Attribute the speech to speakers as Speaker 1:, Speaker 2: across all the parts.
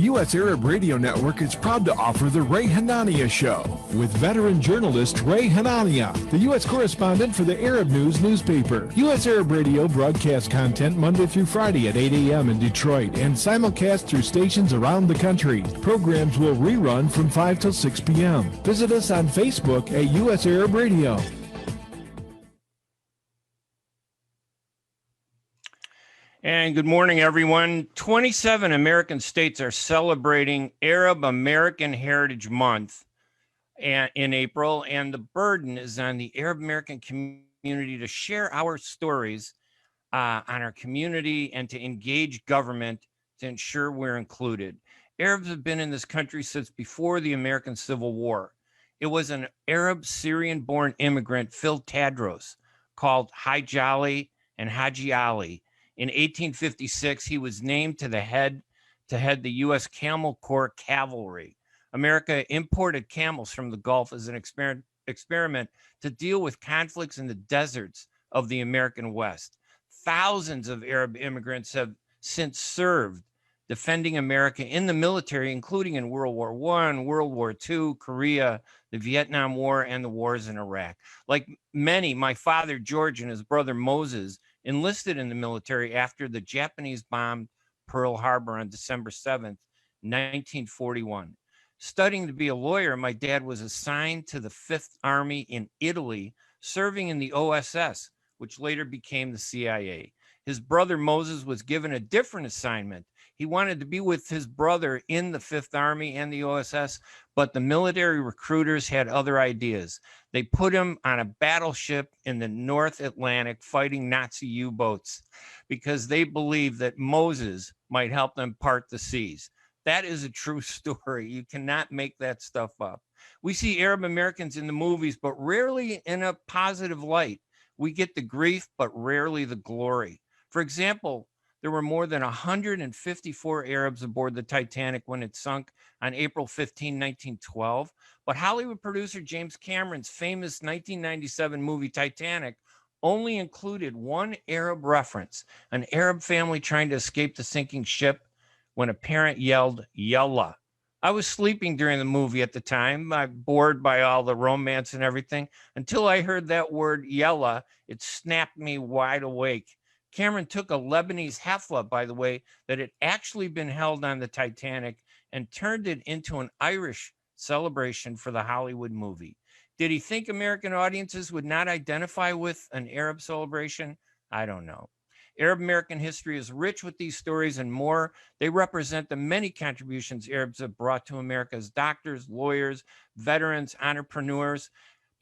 Speaker 1: U.S. Arab Radio Network is proud to offer the Ray Hanania Show with veteran journalist Ray Hanania, the U.S. correspondent for the Arab News newspaper. U.S. Arab Radio broadcasts content Monday through Friday at 8 a.m. in Detroit and simulcast through stations around the country. Programs will rerun from 5 till 6 p.m. Visit us on Facebook at U.S. Arab Radio.
Speaker 2: And good morning, everyone. 27 American states are celebrating Arab American Heritage Month in April, and the burden is on the Arab American community to share our stories on our community and to engage government to ensure we're included. Arabs have been in this country since before the American Civil War. It was an Arab Syrian-born immigrant, Phil Tadros, called Hajali and Haji Ali. In 1856, he was named to head the U.S. Camel Corps Cavalry. America imported camels from the Gulf as an experiment to deal with conflicts in the deserts of the American West. Thousands of Arab immigrants have since served defending America in the military, including in World War I, World War II, Korea, the Vietnam War, and the wars in Iraq. Like many, my father, George, and his brother, Moses, enlisted in the military after the Japanese bombed Pearl Harbor on December 7th, 1941. Studying to be a lawyer, my dad was assigned to the Fifth Army in Italy, serving in the OSS, which later became the CIA. His brother Moses was given a different assignment. He wanted to be with his brother in the Fifth Army and the OSS, but the military recruiters had other ideas. They put him on a battleship in the North Atlantic fighting Nazi U-boats because they believed that Moses might help them part the seas. That is a true story. You cannot make that stuff up. We see Arab Americans in the movies, but rarely in a positive light. We get the grief, but rarely the glory. For example, there were more than 154 Arabs aboard the Titanic when it sunk on April 15, 1912. But Hollywood producer James Cameron's famous 1997 movie Titanic only included one Arab reference, an Arab family trying to escape the sinking ship when a parent yelled, "Yallah." I was sleeping during the movie at the time. I'm bored by all the romance and everything. Until I heard that word, "Yallah," it snapped me wide awake. Cameron took a Lebanese hefla, by the way, that had actually been held on the Titanic and turned it into an Irish celebration for the Hollywood movie. Did he think American audiences would not identify with an Arab celebration? I don't know. Arab American history is rich with these stories and more. They represent the many contributions Arabs have brought to America as doctors, lawyers, veterans, entrepreneurs,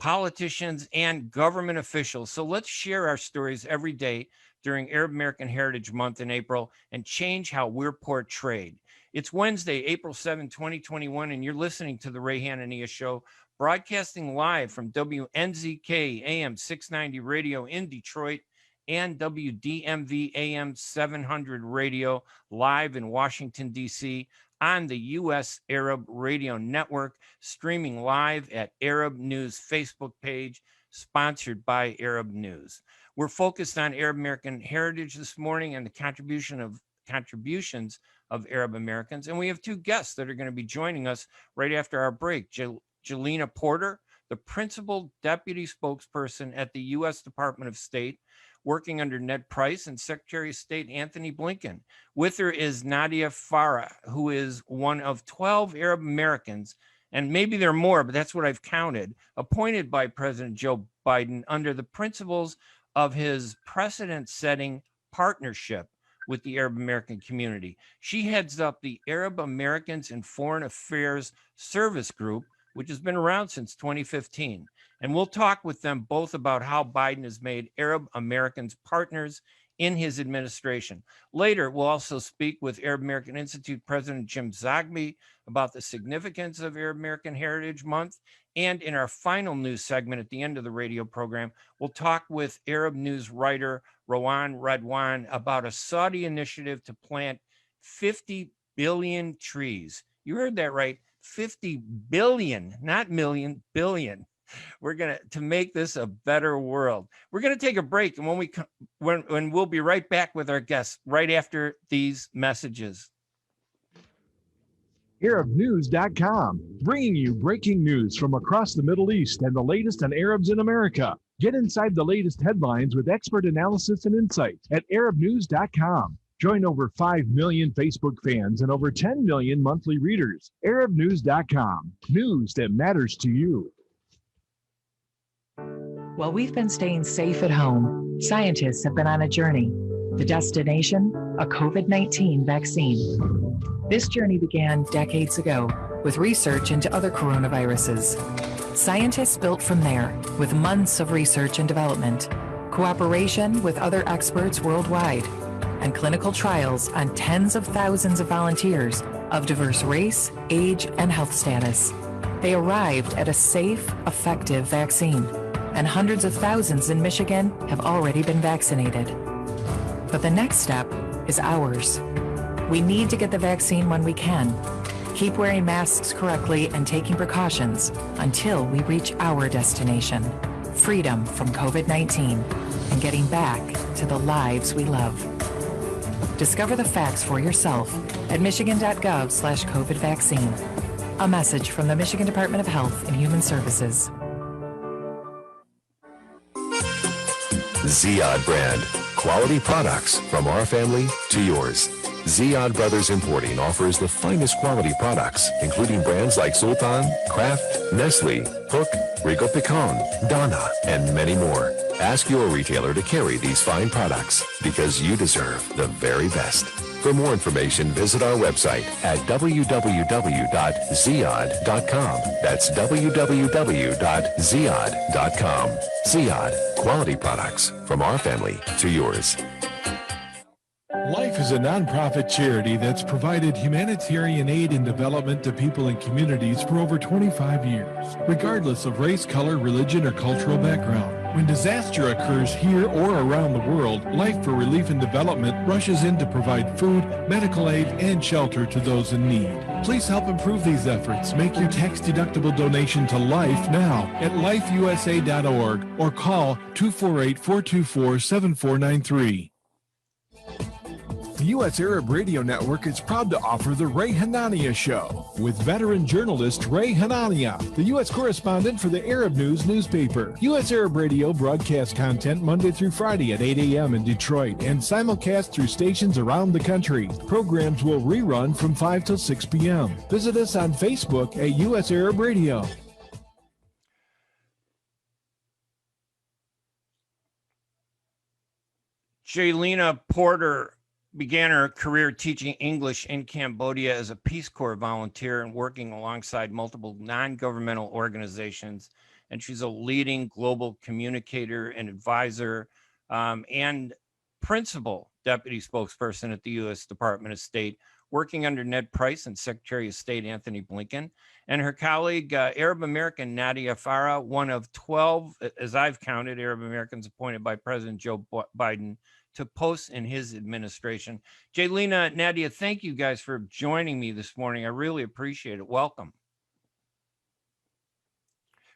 Speaker 2: politicians, and government officials. So let's share our stories every day during Arab American Heritage Month in April and change how we're portrayed. It's Wednesday, April 7, 2021, and you're listening to the Ray Hanania Show, broadcasting live from WNZK AM 690 Radio in Detroit and WDMV AM 700 Radio live in Washington, D.C. on the U.S. Arab Radio Network, streaming live at Arab News Facebook page, sponsored by Arab News. We're focused on Arab American heritage this morning and the contributions of Arab Americans. And we have two guests that are going to be joining us right after our break. Jalina Porter, the principal deputy spokesperson at the U.S. Department of State, working under Ned Price, and Secretary of State Antony Blinken. With her is Nadia Farrar, who is one of 12 Arab Americans, and maybe there are more, but that's what I've counted, appointed by President Joe Biden under the principles of his precedent-setting partnership with the Arab American community. She heads up the Arab Americans in Foreign Affairs Service Group, which has been around since 2015. And we'll talk with them both about how Biden has made Arab Americans partners in his administration. Later, we'll also speak with Arab American Institute President Jim Zogby about the significance of Arab American Heritage Month. And in our final news segment at the end of the radio program, we'll talk with Arab News writer Rawan Radwan about a Saudi initiative to plant 50 billion trees. You heard that right, 50 billion, not million, billion. We're going to make this a better world. We're going to take a break, and when we'll be right back with our guests right after these messages.
Speaker 1: ArabNews.com, bringing you breaking news from across the Middle East and the latest on Arabs in America. Get inside the latest headlines with expert analysis and insight at ArabNews.com. Join over 5 million Facebook fans and over 10 million monthly readers. ArabNews.com, news that matters to you.
Speaker 3: While we've been staying safe at home, scientists have been on a journey. The destination, a COVID-19 vaccine. This journey began decades ago with research into other coronaviruses. Scientists built from there with months of research and development, cooperation with other experts worldwide, and clinical trials on tens of thousands of volunteers of diverse race, age, and health status. They arrived at a safe, effective vaccine, and hundreds of thousands in Michigan have already been vaccinated. But the next step is ours. We need to get the vaccine when we can. Keep wearing masks correctly and taking precautions until we reach our destination, freedom from COVID-19 and getting back to the lives we love. Discover the facts for yourself at michigan.gov/COVID vaccine. A message from the Michigan Department of Health and Human Services.
Speaker 4: Ziyad brand. Quality products from our family to yours. Ziyad Brothers Importing offers the finest quality products, including brands like Sultan, Kraft, Nestle, Hook, Rico Picon, Donna, and many more. Ask your retailer to carry these fine products because you deserve the very best. For more information, visit our website at www.ziyad.com. That's www.ziyad.com. Ziyad, quality products from our family to yours.
Speaker 1: Life is a nonprofit charity that's provided humanitarian aid and development to people and communities for over 25 years, regardless of race, color, religion, or cultural background. When disaster occurs here or around the world, Life for Relief and Development rushes in to provide food, medical aid, and shelter to those in need. Please help improve these efforts. Make your tax-deductible donation to Life now at lifeusa.org or call 248-424-7493. The U.S. Arab Radio Network is proud to offer the Ray Hanania Show with veteran journalist Ray Hanania, the U.S. correspondent for the Arab News newspaper. U.S. Arab Radio broadcasts content Monday through Friday at 8 a.m. in Detroit and simulcast through stations around the country. Programs will rerun from 5 till 6 p.m. Visit us on Facebook at U.S. Arab Radio.
Speaker 2: Jalina Porter began her career teaching English in Cambodia as a Peace Corps volunteer and working alongside multiple non-governmental organizations. And she's a leading global communicator and advisor and principal deputy spokesperson at the U.S. Department of State, working under Ned Price and Secretary of State Anthony Blinken. And her colleague, Arab American Nadia Farrar, one of 12, as I've counted, Arab Americans appointed by President Joe Biden to posts in his administration. Jalina, Nadia, thank you guys for joining me this morning. I really appreciate it. Welcome.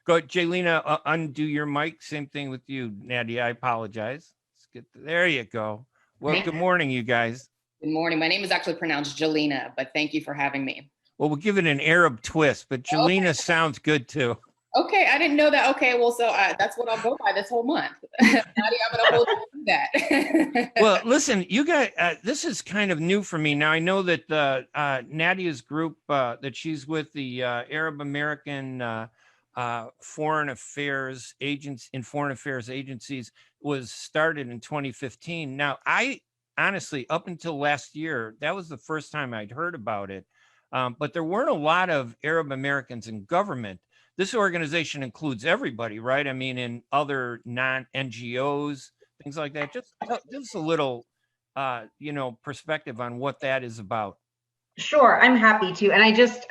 Speaker 2: Go ahead, Jalina, undo your mic. Same thing with you, Nadia. I apologize. Let's get there you go. Well, good morning, you guys.
Speaker 5: Good morning. My name is actually pronounced Jalina, but thank you for having me.
Speaker 2: Well, we'll give it an Arab twist, but Jalina sounds good too.
Speaker 5: Okay, I didn't know that. Okay, well, so that's what I'll go by this whole month. Nadia, I'm going to hold you to that.
Speaker 2: Well, listen, you guys, this is kind of new for me. Now, I know that Nadia's group that she's with, the Arab American foreign affairs agencies, was started in 2015. Now, I honestly, up until last year, that was the first time I'd heard about it. But there weren't a lot of Arab Americans in government. This organization includes everybody, right? I mean, in other non-NGOs, things like that. Just a little, perspective on what that is about.
Speaker 6: Sure, I'm happy to. And I just,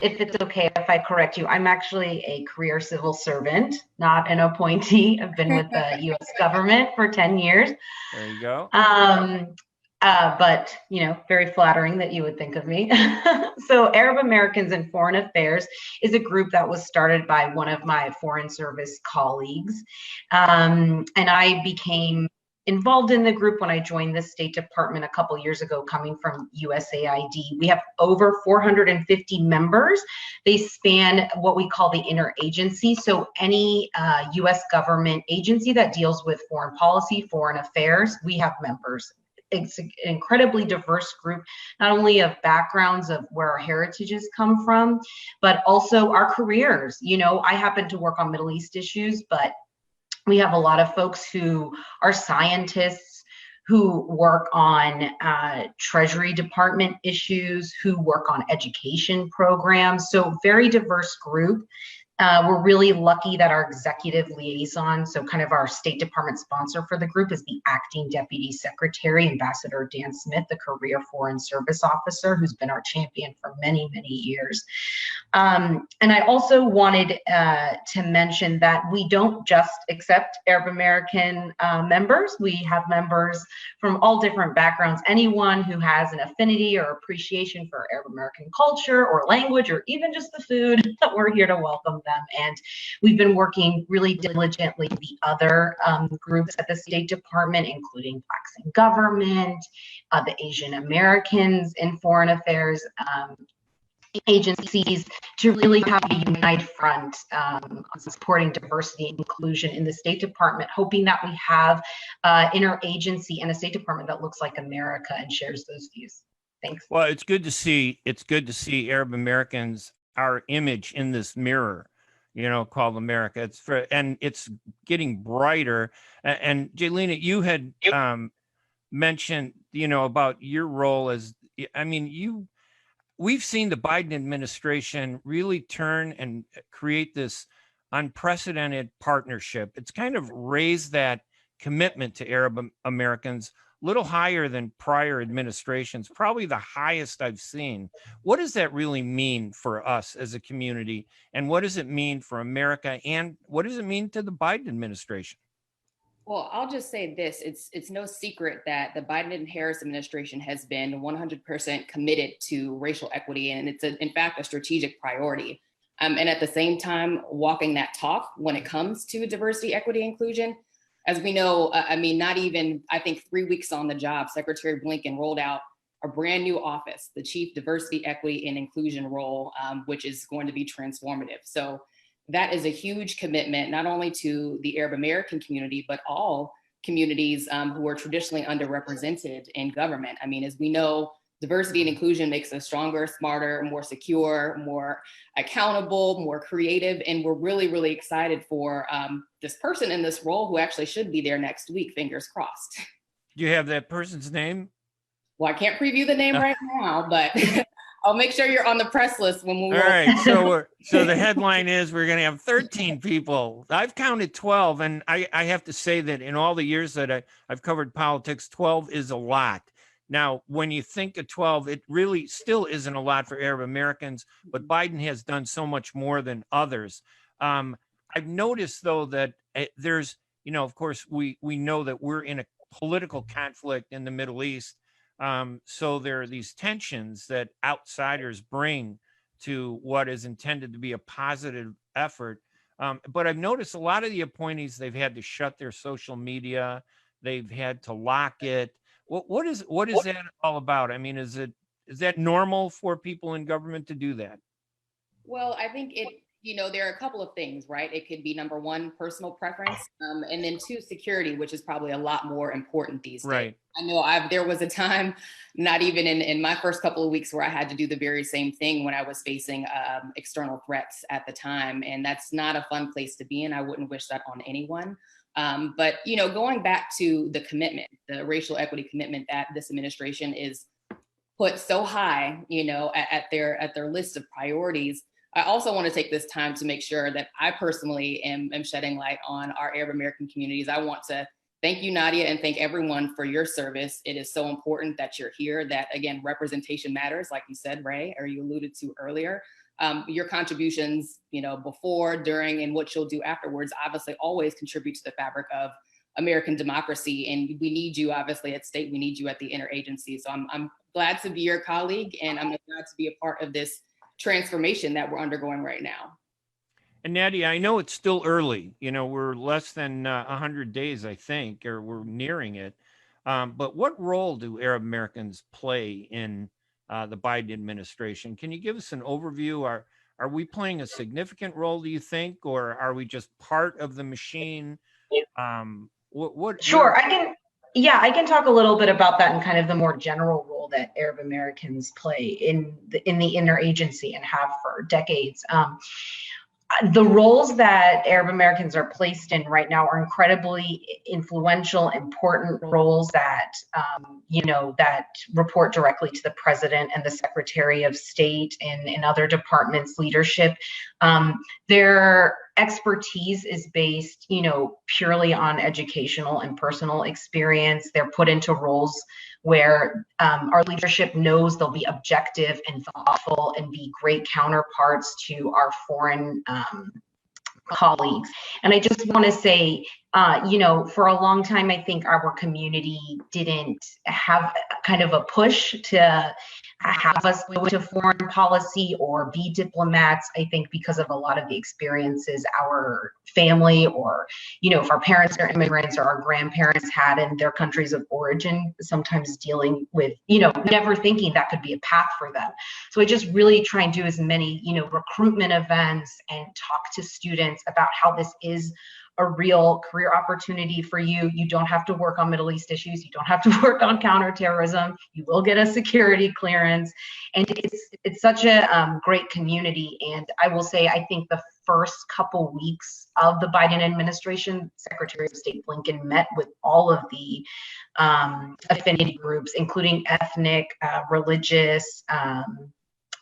Speaker 6: if it's okay if I correct you, I'm actually a career civil servant, not an appointee. I've been with the U.S. government for 10 years.
Speaker 2: There you go.
Speaker 6: But, very flattering that you would think of me. So Arab Americans in Foreign Affairs is a group that was started by one of my Foreign Service colleagues. And I became involved in the group when I joined the State Department a couple years ago, coming from USAID. We have over 450 members. They span what we call the interagency. So any US government agency that deals with foreign policy, foreign affairs, we have members. It's an incredibly diverse group, not only of backgrounds of where our heritages come from, but also our careers. You know, I happen to work on Middle East issues, but we have a lot of folks who are scientists, who work on Treasury Department issues, who work on education programs. So very diverse group. We're really lucky that our executive liaison, so kind of our State Department sponsor for the group, is the acting deputy secretary, Ambassador Dan Smith, the career foreign service officer, who's been our champion for many, many years. And I also wanted to mention that we don't just accept Arab American members. We have members from all different backgrounds. Anyone who has an affinity or appreciation for Arab American culture or language, or even just the food, we're here to welcome them. And we've been working really diligently with the other groups at the State Department, including Blacks in Government, the Asian Americans in Foreign Affairs agencies, to really have a united front on supporting diversity and inclusion in the State Department, hoping that we have interagency and a State Department that looks like America and shares those views. Thanks.
Speaker 2: Well, it's good to see Arab Americans, our image in this mirror, you know, called America. And it's getting brighter. And Jalina, you had mentioned, you know, about your role as, I mean, we've seen the Biden administration really turn and create this unprecedented partnership. It's kind of raised that commitment to Arab Americans a little higher than prior administrations, probably the highest I've seen. What does that really mean for us as a community? And what does it mean for America? And what does it mean to the Biden administration?
Speaker 5: Well, I'll just say this. It's no secret that the Biden and Harris administration has been 100% committed to racial equity, and it's in fact a strategic priority. And at the same time, walking that talk when it comes to diversity, equity, inclusion. As we know, I mean, not even, I think 3 weeks on the job, Secretary Blinken rolled out a brand new office, the Chief Diversity, Equity, and Inclusion role, which is going to be transformative. So that is a huge commitment, not only to the Arab American community, but all communities who are traditionally underrepresented in government. I mean, as we know, diversity and inclusion makes us stronger, smarter, more secure, more accountable, more creative. And we're really, really excited for this person in this role who actually should be there next week, fingers crossed.
Speaker 2: Do you have that person's name?
Speaker 5: Well, I can't preview the name right now, but I'll make sure you're on the press list when we.
Speaker 2: All right. So the headline is we're going to have 13 people. I've counted 12, and I have to say that in all the years that I've covered politics, 12 is a lot. Now, when you think of 12, it really still isn't a lot for Arab Americans, but Biden has done so much more than others. I've noticed, though, that there's, you know, of course, we know that we're in a political conflict in the Middle East. So there are these tensions that outsiders bring to what is intended to be a positive effort. But I've noticed a lot of the appointees, they've had to shut their social media. They've had to lock it. What is that all about? I mean, is that normal for people in government to do that?
Speaker 5: Well, I think there are a couple of things, right? It could be number one, personal preference, and then two, security, which is probably a lot more important these days.
Speaker 2: Right.
Speaker 5: I know there was a time, not even in my first couple of weeks, where I had to do the very same thing when I was facing external threats at the time. And that's not a fun place to be in. I wouldn't wish that on anyone. But, you know, going back to the commitment, the racial equity commitment that this administration is put so high, you know, at their list of priorities, I also want to take this time to make sure that I personally am shedding light on our Arab American communities. I want to thank you, Nadia, and thank everyone for your service. It is so important that you're here, that, again, representation matters, like you said, Ray, or you alluded to earlier. Your contributions, you know, before, during, and what you'll do afterwards, obviously always contribute to the fabric of American democracy. And we need you, obviously, at state. We need you at the interagency. So I'm glad to be your colleague, and I'm glad to be a part of this transformation that we're undergoing right now.
Speaker 2: And Nadia, I know it's still early. We're less than 100 days, I think, or we're nearing it. But what role do Arab Americans play in the Biden administration? Can you give us an overview? Are we playing a significant role, do you think, or are we just part of the machine?
Speaker 6: Sure, I can talk a little bit about that and kind of the more general role that Arab Americans play in the interagency and have for decades. The roles that Arab Americans are placed in right now are incredibly influential, important roles that, that report directly to the president and the Secretary of State and other departments' leadership. Their expertise is based, purely on educational and personal experience. They're put into roles where our leadership knows they'll be objective and thoughtful and be great counterparts to our foreign colleagues. And I just want to say, for a long time, I think our community didn't have kind of a push to have us go into foreign policy or be diplomats. I think because of a lot of the experiences our family or, if our parents are immigrants or our grandparents had in their countries of origin, sometimes dealing with, never thinking that could be a path for them. So I just really try and do as many, recruitment events and talk to students about how this is a real career opportunity for you. You don't have to work on Middle East issues. You don't have to work on counterterrorism. You will get a security clearance. And it's such a great community. And I will say, I think the first couple weeks of the Biden administration, Secretary of State Blinken met with all of the affinity groups, including ethnic, religious,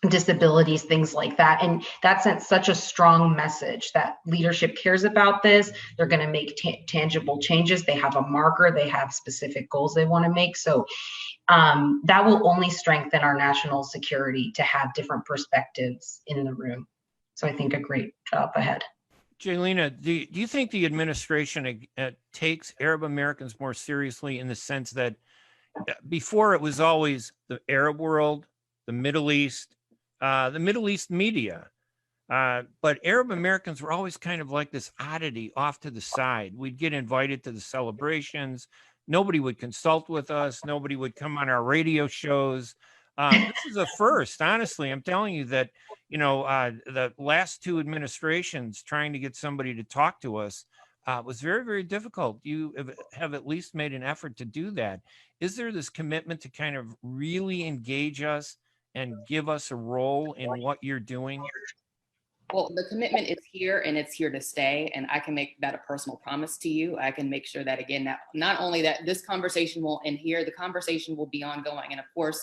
Speaker 6: disabilities, things like that. And that sent such a strong message that leadership cares about this. They're going to make tangible changes. They have a marker. They have specific goals they want to make. So that will only strengthen our national security to have different perspectives in the room. So I think a great job ahead.
Speaker 2: Jalina, do you think the administration takes Arab Americans more seriously in the sense that before it was always the Arab world, the Middle East media, but Arab Americans were always kind of like this oddity off to the side. We'd get invited to the celebrations. Nobody would consult with us. Nobody would come on our radio shows. This is a first, honestly. I'm telling you that, the last two administrations trying to get somebody to talk to us was very, very difficult. You have at least made an effort to do that. Is there this commitment to kind of really engage us and give us a role in what you're doing?
Speaker 5: Well, the commitment is here and it's here to stay. And I can make that a personal promise to you. I can make sure that, again, that not only that this conversation will end here, the conversation will be ongoing. And of course,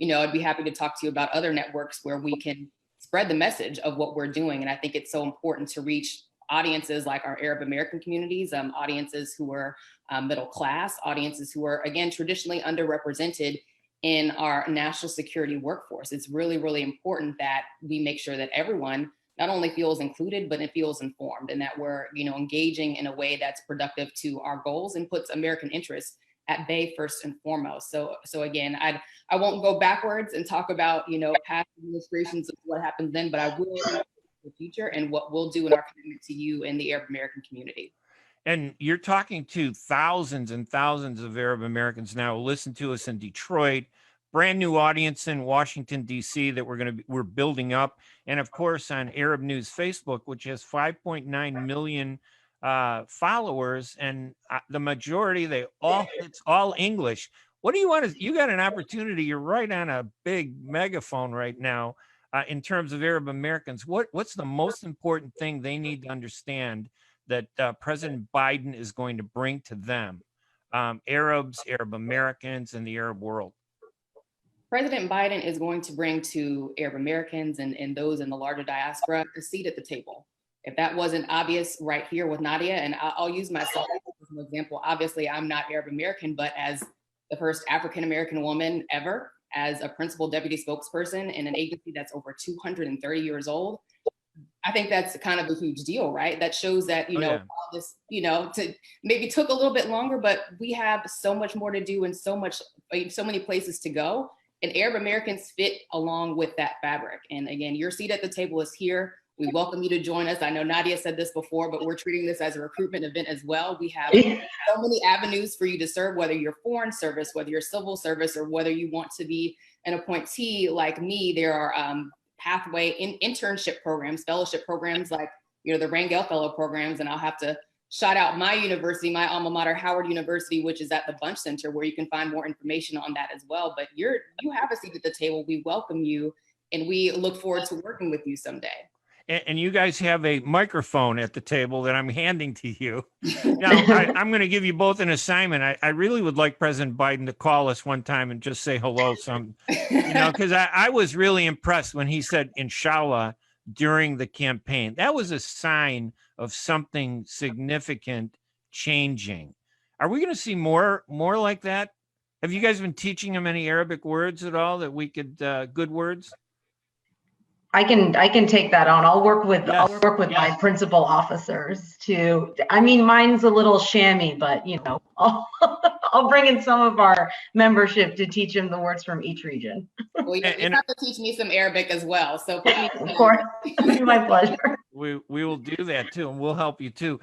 Speaker 5: I'd be happy to talk to you about other networks where we can spread the message of what we're doing. And I think it's so important to reach audiences like our Arab American communities, audiences who are middle class, audiences who are, again, traditionally underrepresented in our national security workforce. It's really, really important that we make sure that everyone not only feels included, but it feels informed, and that we're, engaging in a way that's productive to our goals and puts American interests at bay first and foremost. So again, I won't go backwards and talk about, past administrations of what happens then, but I will in the future and what we'll do in our commitment to you and the Arab American community.
Speaker 2: And you're talking to thousands and thousands of Arab Americans now who listen to us in Detroit, brand new audience in Washington, D.C. that we're building up. And of course, on Arab News Facebook, which has 5.9 million followers, and the majority, it's all English. What do you want to, you got an opportunity, you're right on a big megaphone right now in terms of Arab Americans. What's the most important thing they need to understand that President Biden is going to bring to them, Arabs, Arab Americans, and the Arab world?
Speaker 5: President Biden is going to bring to Arab Americans and those in the larger diaspora a seat at the table. If that wasn't obvious right here with Nadia, and I'll use myself as an example. Obviously, I'm not Arab American, but as the first African-American woman ever, as a principal deputy spokesperson in an agency that's over 230 years old, I think that's kind of a huge deal, right? That shows that, all this, maybe took a little bit longer, but we have so much more to do and so many places to go. And Arab Americans fit along with that fabric. And again, your seat at the table is here. We welcome you to join us. I know Nadia said this before, but we're treating this as a recruitment event as well. We have so many avenues for you to serve, whether you're foreign service, whether you're civil service, or whether you want to be an appointee like me. There are pathway internship programs, fellowship programs like, the Rangel Fellow programs. And I'll have to shout out my university, my alma mater, Howard University, which is at the Bunch Center, where you can find more information on that as well. But you have a seat at the table. We welcome you, and we look forward to working with you someday.
Speaker 2: And you guys have a microphone at the table that I'm handing to you. Now, I'm going to give you both an assignment. I really would like President Biden to call us one time and just say hello, because I was really impressed when he said, inshallah, during the campaign. That was a sign of something significant changing. Are we going to see more like that? Have you guys been teaching him any Arabic words at all that we could, good words?
Speaker 6: I can take that on. I'll work with my principal officers too. I mean, mine's a little shammy, but I'll bring in some of our membership to teach them the words from each region.
Speaker 5: Well, you have to teach me some Arabic as well. So put me
Speaker 6: of course, it's my pleasure.
Speaker 2: We will do that too, and we'll help you too.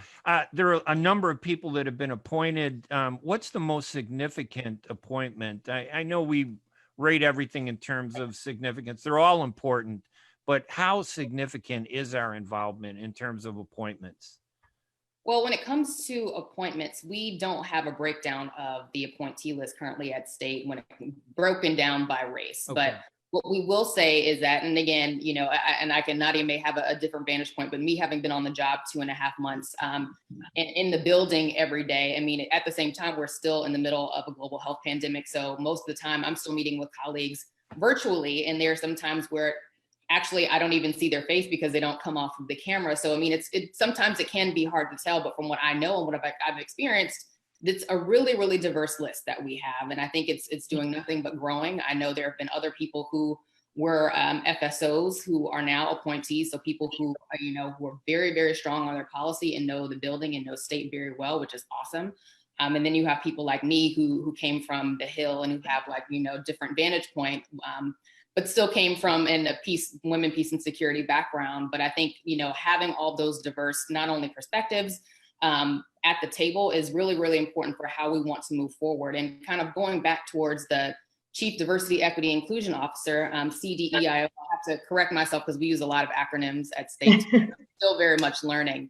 Speaker 2: There are a number of people that have been appointed. What's the most significant appointment? I know we rate everything in terms of significance. They're all important. But how significant is our involvement in terms of appointments?
Speaker 5: Well, when it comes to appointments, we don't have a breakdown of the appointee list currently at state when it's broken down by race. Okay. But what we will say is that, and again, Nadia may have a different vantage point, but me having been on the job 2.5 months and in the building every day, I mean, at the same time, we're still in the middle of a global health pandemic. So most of the time I'm still meeting with colleagues virtually. And there are some times where actually, I don't even see their face because they don't come off of the camera. So, I mean, sometimes it can be hard to tell, but from what I know and what I've experienced, it's a really, really diverse list that we have. And I think it's doing nothing but growing. I know there have been other people who were FSOs who are now appointees. So people who, were very, very strong on their policy and know the building and know state very well, which is awesome. And then you have people like me who came from the Hill and who have different vantage point, but still came from women, peace and security background. But I think, having all those diverse, not only perspectives at the table is really, really important for how we want to move forward. And kind of going back towards the Chief Diversity, Equity, Inclusion Officer, CDEIO, I'll have to correct myself because we use a lot of acronyms at state, still very much learning.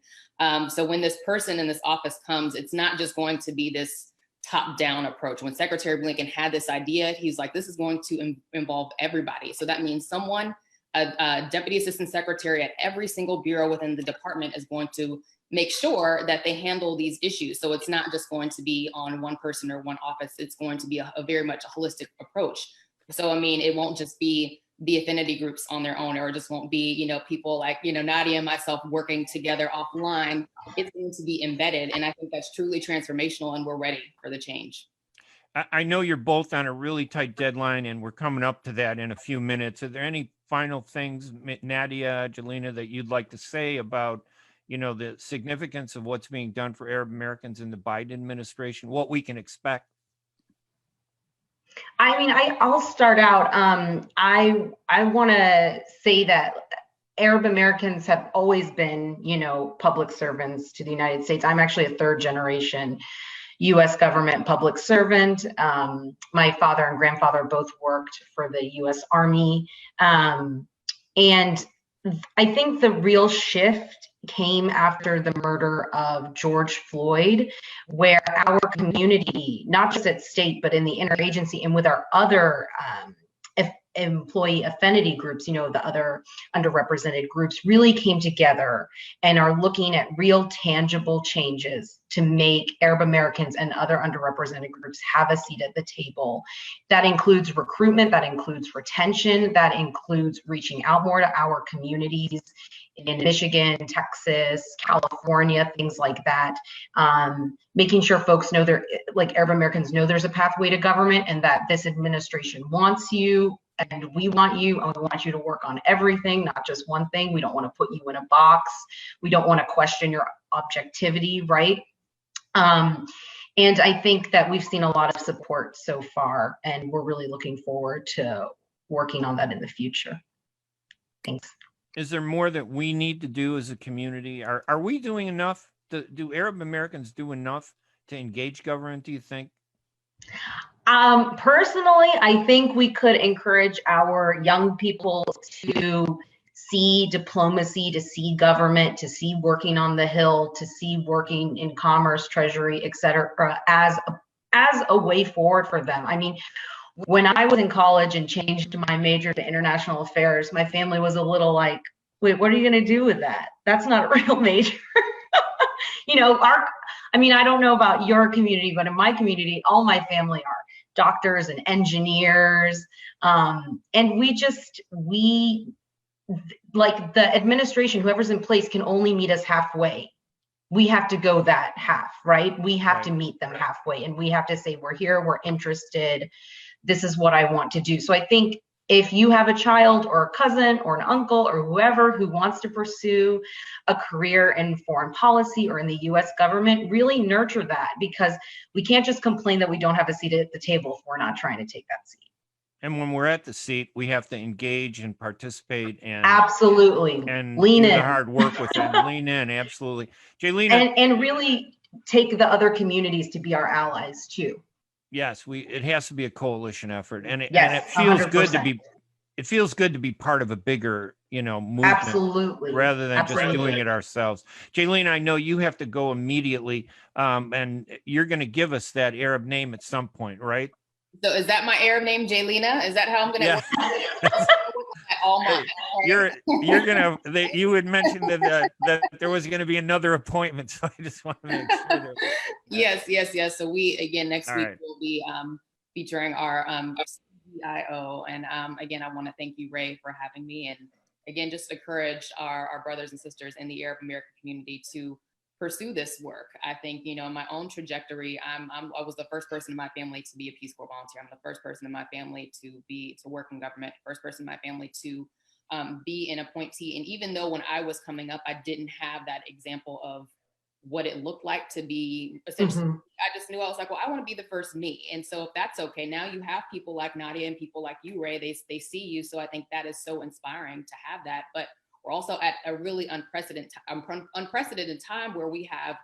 Speaker 5: So when this person in this office comes, it's not just going to be this top-down approach. When Secretary Blinken had this idea, he's like, this is going to involve everybody. So that means a Deputy Assistant Secretary at every single bureau within the department is going to make sure that they handle these issues. So it's not just going to be on one person or one office. It's going to be a very much a holistic approach. So, I mean, it won't just be the affinity groups on their own, or it just won't be, people like, Nadia and myself working together offline. It's going to be embedded. And I think that's truly transformational, and we're ready for the change.
Speaker 2: I know you're both on a really tight deadline, and we're coming up to that in a few minutes. Are there any final things, Nadia, Jalina, that you'd like to say about, the significance of what's being done for Arab Americans in the Biden administration, what we can expect?
Speaker 6: I mean, I'll start out. I want to say that Arab Americans have always been, public servants to the United States. I'm actually a third generation U.S. government public servant. My father and grandfather both worked for the U.S. Army. And I think the real shift came after the murder of George Floyd, where our community, not just at state, but in the interagency and with our other employee affinity groups, the other underrepresented groups, really came together and are looking at real tangible changes to make Arab Americans and other underrepresented groups have a seat at the table. That includes recruitment, that includes retention, that includes reaching out more to our communities in Michigan, Texas, California, things like that. Making sure folks know Arab Americans know there's a pathway to government, and that this administration wants you, and we want you, and we want you to work on everything, not just one thing. We don't want to put you in a box. We don't want to question your objectivity, right? And I think that we've seen a lot of support so far, and we're really looking forward to working on that in the future. Thanks.
Speaker 2: Is there more that we need to do as a community? Are we doing enough? Do Arab Americans do enough to engage government, do you think?
Speaker 6: Personally, I think we could encourage our young people to see diplomacy, to see government, to see working on the Hill, to see working in commerce, treasury, et cetera, as a way forward for them. I mean, when I was in college and changed my major to international affairs, my family was a little like, wait, what are you going to do with that? That's not a real major. You know, I don't know about your community, but in my community, all my family are doctors and engineers. And we like the administration, whoever's in place can only meet us halfway. We have to go that half, right? We have to meet them halfway, and we have to say, we're here, we're interested. This is what I want to do. So I think if you have a child or a cousin or an uncle or whoever who wants to pursue a career in foreign policy or in the US government, really nurture that, because we can't just complain that we don't have a seat at the table if we're not trying to take that seat.
Speaker 2: And when we're at the seat, we have to engage and participate and
Speaker 6: absolutely
Speaker 2: and
Speaker 6: lean
Speaker 2: do
Speaker 6: in.
Speaker 2: The hard work with them. Lean in, absolutely. Jalina,
Speaker 6: and really take the other communities to be our allies too.
Speaker 2: Yes, it has to be a coalition effort, and it
Speaker 6: feels 100%.
Speaker 2: Good to be. It feels good to be part of a bigger, movement.
Speaker 6: Absolutely.
Speaker 2: Rather than just doing it ourselves. Jalina, I know you have to go immediately, and you're going to give us that Arab name at some point, right?
Speaker 5: So is that my Arab name, Jalina? Is that how I'm going to?
Speaker 2: Yeah. You're gonna. You had mentioned that there was going to be another appointment, so I just want to make sure.
Speaker 5: Yes. So we again next week will be featuring our CIO, and again I want to thank you, Ray, for having me, and again just encourage our brothers and sisters in the Arab American community to pursue this work. I think, in my own trajectory, I was the first person in my family to be a Peace Corps volunteer. I'm the first person in my family to work in government, first person in my family to be an appointee. And even though when I was coming up, I didn't have that example of what it looked like to be essentially, I just knew, I was like, well, I want to be the first me. And so if that's okay, now you have people like Nadia and people like you, Ray, they see you. So I think that is so inspiring to have that. But we're also at a really unprecedented time where we have,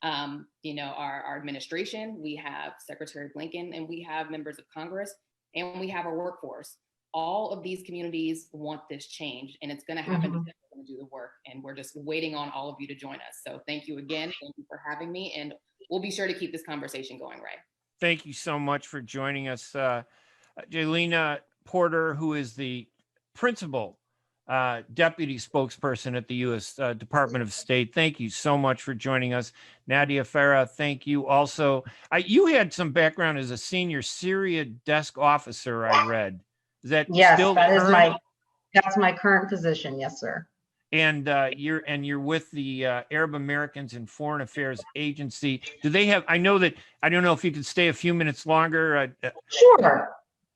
Speaker 5: our administration, we have Secretary Blinken, and we have members of Congress, and we have our workforce. All of these communities want this change, and it's going to happen because we're going to do the work, and we're just waiting on all of you to join us. So thank you again. Thank you for having me, and we'll be sure to keep this conversation going, Ray.
Speaker 2: Thank you so much for joining us. Jalina Porter, who is the principal deputy spokesperson at the U.S. Department of State. Thank you so much for joining us. Nadia, Farrar, thank you. Also, you had some background as a senior Syria desk officer, I read. Is that still current?
Speaker 6: That's my current position. Yes, sir.
Speaker 2: And you're with the Arab Americans in Foreign Affairs Agency. Do they have? I don't know if you could stay a few minutes longer.
Speaker 6: Sure,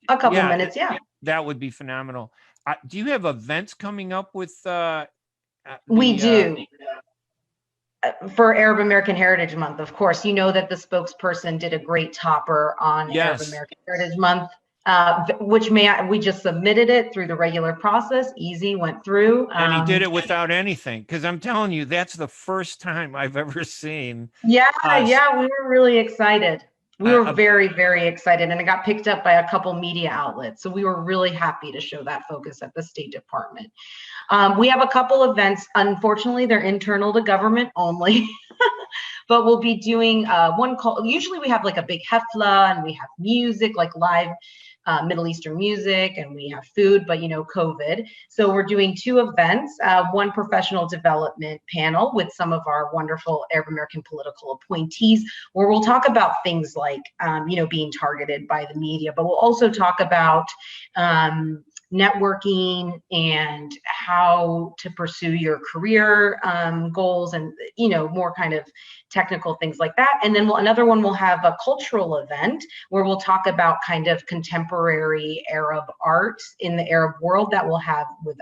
Speaker 6: a couple minutes. Yeah,
Speaker 2: that would be phenomenal. Do you have events coming up with?
Speaker 6: We do. For Arab American Heritage Month, of course. You know that the spokesperson did a great topper on Arab American Heritage Month, we just submitted it through the regular process. Easy, went through.
Speaker 2: And he did it without anything, because I'm telling you, that's the first time I've ever seen.
Speaker 6: Yeah, we were really excited. We were very, very excited, and it got picked up by a couple media outlets. So we were really happy to show that focus at the State Department. We have a couple events. Unfortunately, they're internal to government only, but we'll be doing one call. Usually we have like a big hefla, and we have music, like live Middle Eastern music, and we have food, but COVID. So we're doing two events, one professional development panel with some of our wonderful Arab American political appointees, where we'll talk about things like, being targeted by the media, but we'll also talk about networking and how to pursue your career goals, and more kind of technical things like that. And then another one will have a cultural event where we'll talk about kind of contemporary Arab art in the Arab world that we'll have with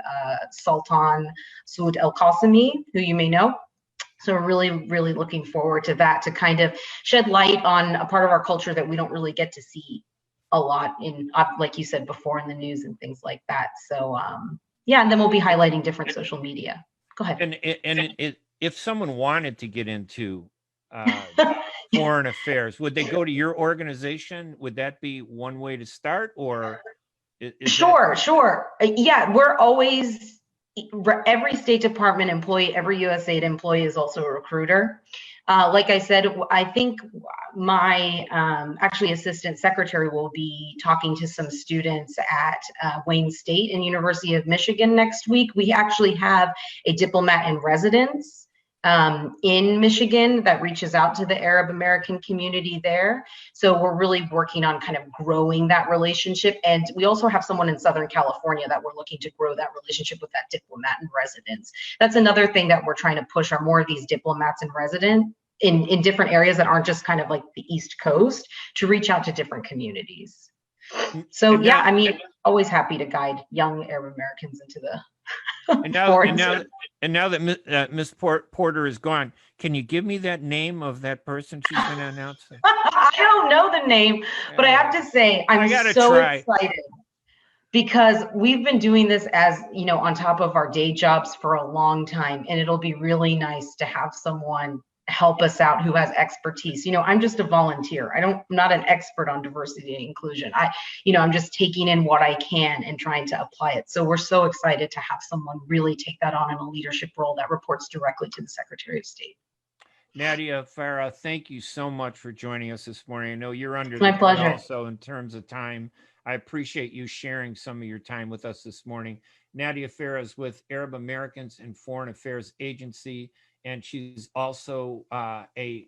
Speaker 6: Sultan Saud al-Qasimi, who you may know. So we're really, really looking forward to that, to kind of shed light on a part of our culture that we don't really get to see a lot in, like you said before, in the news and things like that. So Yeah, and then we'll be highlighting different social media. Go ahead.
Speaker 2: And if someone wanted to get into foreign affairs, would they go to your organization? Would that be one way to start, or?
Speaker 6: Sure. Yeah, we're always, every State Department employee, every USAID employee is also a recruiter. Like I said, I think my actually assistant secretary will be talking to some students at Wayne State and University of Michigan next week. We actually have a diplomat in residence in Michigan that reaches out to the Arab American community there. So we're really working on kind of growing that relationship. And we also have someone in Southern California that we're looking to grow that relationship with, that diplomat in residence. That's another thing that we're trying to push, are more of these diplomats in residence in different areas that aren't just kind of like the East Coast, to reach out to different communities. So yeah, I mean, always happy to guide young Arab Americans into the
Speaker 2: And now that Miss Porter is gone, can you give me that name of that person she's going to announce?
Speaker 6: I don't know the name, but I have to say, I'm so excited, because we've been doing this, as you know, on top of our day jobs for a long time, and it'll be really nice to have someone help us out who has expertise. You know, I'm just a volunteer. I'm not an expert on diversity and inclusion. I'm just taking in what I can and trying to apply it. So we're so excited to have someone really take that on in a leadership role that reports directly to the Secretary of State.
Speaker 2: Nadia, Farrar, thank you so much for joining us this morning. I know you're under
Speaker 6: my pleasure.
Speaker 2: Also, in terms of time, I appreciate you sharing some of your time with us this morning. Nadia Farrar is with Arab Americans in Foreign Affairs Agency, and she's also a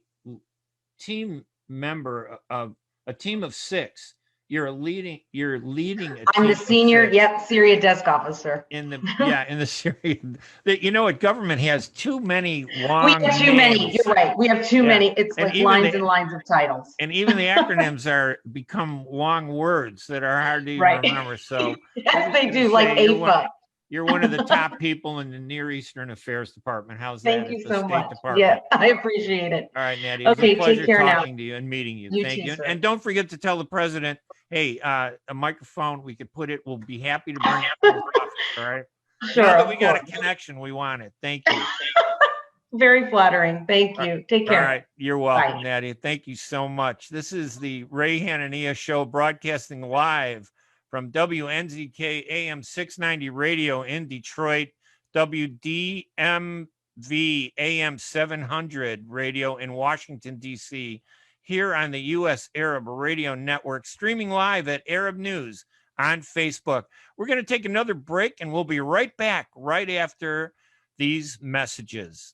Speaker 2: team member of a team of 6. You're leading.
Speaker 6: I'm the senior, Syria desk officer
Speaker 2: in the Syria. You know what? Government has too many long.
Speaker 6: We have too many. You're right. We have too many. It's like lines and lines of titles.
Speaker 2: And even the acronyms become long words that are hard to even remember. So
Speaker 6: yes, they do. Like AFA.
Speaker 2: You're one of the top people in the Near Eastern Affairs Department. How's that?
Speaker 6: Thank you so much. Yeah, I appreciate it.
Speaker 2: All right, Nadia. It's a pleasure talking to you and meeting you.
Speaker 6: Thank you.
Speaker 2: And don't forget to tell the president, hey, a microphone, we could put it. We'll be happy to bring it to the office, all right?
Speaker 6: Sure.
Speaker 2: Now that we got a connection, we want it. Thank you.
Speaker 6: Very flattering. Thank you. Take care.
Speaker 2: All right. You're welcome, Nadia. Thank you so much. This is the Ray Hanania Show, broadcasting live from WNZK AM 690 radio in Detroit, WDMV AM 700 radio in Washington, D.C., here on the U.S. Arab Radio Network, streaming live at Arab News on Facebook. We're going to take another break, and we'll be right back right after these messages.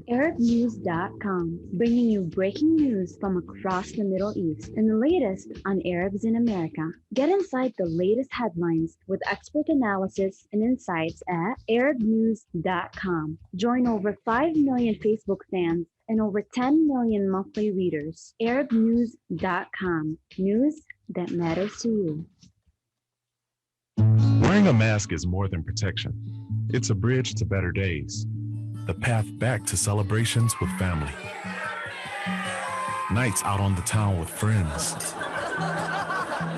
Speaker 7: ArabNews.com, bringing you breaking news from across the Middle East and the latest on Arabs in America. Get inside the latest headlines with expert analysis and insights at ArabNews.com. Join over 5 million Facebook fans and over 10 million monthly readers. ArabNews.com, news that matters to you.
Speaker 8: Wearing a mask is more than protection. It's a bridge to better days. The path back to celebrations with family. Nights out on the town with friends.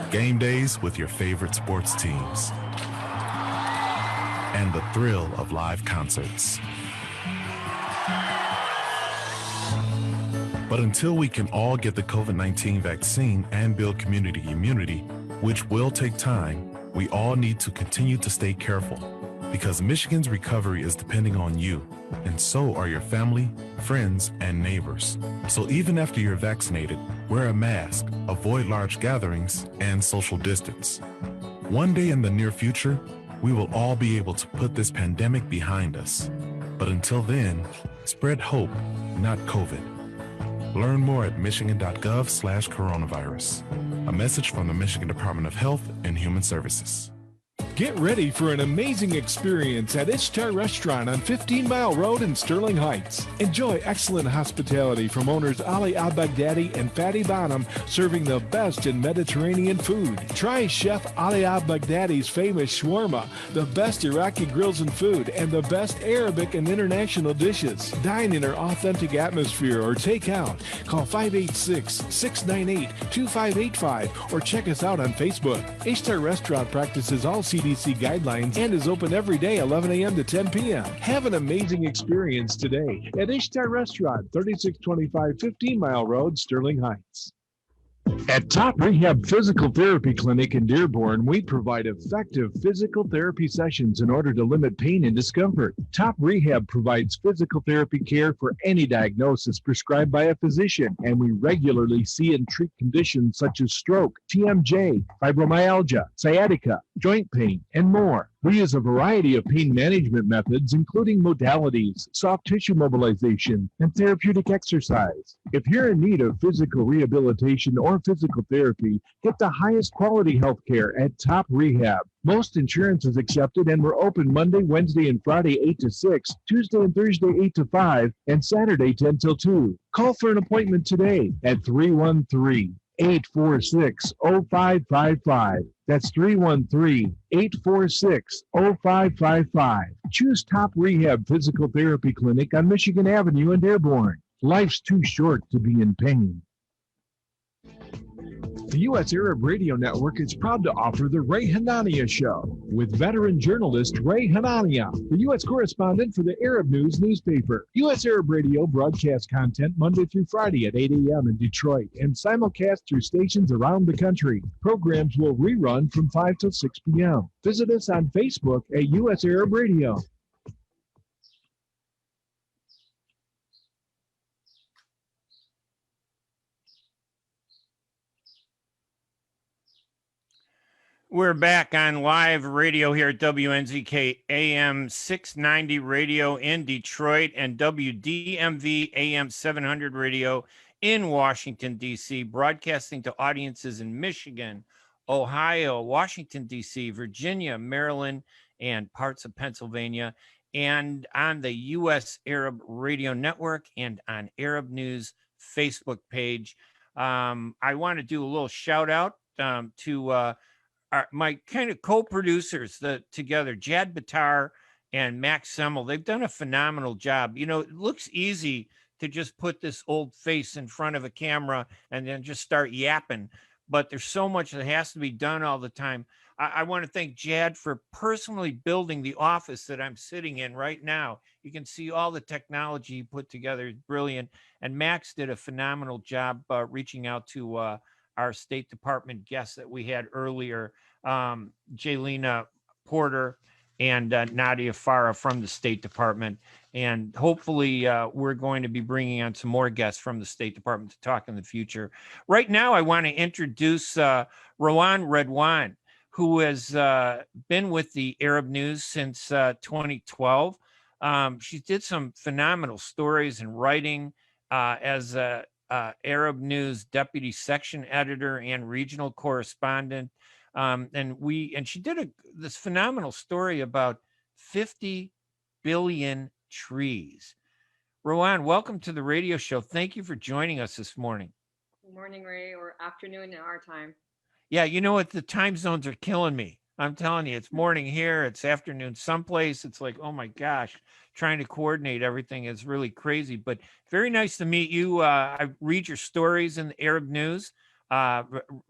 Speaker 8: Game days with your favorite sports teams. And the thrill of live concerts. But until we can all get the COVID-19 vaccine and build community immunity, which will take time, we all need to continue to stay careful, because Michigan's recovery is depending on you, and so are your family, friends, and neighbors. So even after you're vaccinated, wear a mask, avoid large gatherings, and social distance. One day in the near future, we will all be able to put this pandemic behind us. But until then, spread hope, not COVID. Learn more at michigan.gov/coronavirus. A message from the Michigan Department of Health and Human Services.
Speaker 1: Get ready for an amazing experience at Ishtar Restaurant on 15 Mile Road in Sterling Heights. Enjoy excellent hospitality from owners Ali Al-Baghdadi and Fatty Bonham, serving the best in Mediterranean food. Try Chef Ali Al-Baghdadi's famous shawarma, the best Iraqi grills and food, and the best Arabic and international dishes. Dine in our authentic atmosphere or take out. Call 586-698-2585 or check us out on Facebook. Ishtar Restaurant practices all CDC CDC guidelines and is open every day 11 a.m. to 10 p.m. Have an amazing experience today at Ishtar Restaurant, 3625 15 Mile Road, Sterling Heights. At Top Rehab Physical Therapy Clinic in Dearborn, we provide effective physical therapy sessions in order to limit pain and discomfort. Top Rehab provides physical therapy care for any diagnosis prescribed by a physician, and we regularly see and treat conditions such as stroke, TMJ, fibromyalgia, sciatica, joint pain, and more. We use a variety of pain management methods, including modalities, soft tissue mobilization, and therapeutic exercise. If you're in need of physical rehabilitation or physical therapy, get the highest quality health care at Top Rehab. Most insurance is accepted, and we're open Monday, Wednesday, and Friday 8 to 6, Tuesday and Thursday 8 to 5, and Saturday 10 till 2. Call for an appointment today at 313-846-0555. That's 313-846-0555. Choose Top Rehab Physical Therapy Clinic on Michigan Avenue in Dearborn. Life's too short to be in pain. The U.S. Arab Radio Network is proud to offer the Ray Hanania Show with veteran journalist Ray Hanania, the U.S. correspondent for the Arab News newspaper. U.S. Arab Radio broadcasts content Monday through Friday at 8 a.m. in Detroit and simulcast through stations around the country. Programs will rerun from 5 till 6 p.m. Visit us on Facebook at U.S. Arab Radio.
Speaker 2: We're back on live radio here at WNZK AM 690 radio in Detroit and WDMV AM 700 radio in Washington, D.C., broadcasting to audiences in Michigan, Ohio, Washington, D.C., Virginia, Maryland, and parts of Pennsylvania, and on the U.S. Arab Radio Network and on Arab News Facebook page. I want to do a little shout out to my kind of co-producers together, Jad Batar and Max Semmel. They've done a phenomenal job. You know, it looks easy to just put this old face in front of a camera and then just start yapping, but there's so much that has to be done all the time. I want to thank Jad for personally building the office that I'm sitting in right now. You can see all the technology he put together is brilliant. And Max did a phenomenal job reaching out to our State Department guests that we had earlier, Jalina Porter and Nadia Farrar from the State Department. And hopefully we're going to be bringing on some more guests from the State Department to talk in the future. Right now, I want to introduce Rawan Radwan, who has been with the Arab News since 2012. She did some phenomenal stories and writing as a Arab News deputy section editor and regional correspondent. And she did this phenomenal story about 50 billion trees. Rawan, welcome to the radio show. Thank you for joining us this morning.
Speaker 9: Good morning, Ray, or afternoon in our time.
Speaker 2: Yeah, you know what? The time zones are killing me. I'm telling you, it's morning here, it's afternoon someplace. It's like, oh my gosh, trying to coordinate everything is really crazy. But very nice to meet you. I read your stories in the Arab News.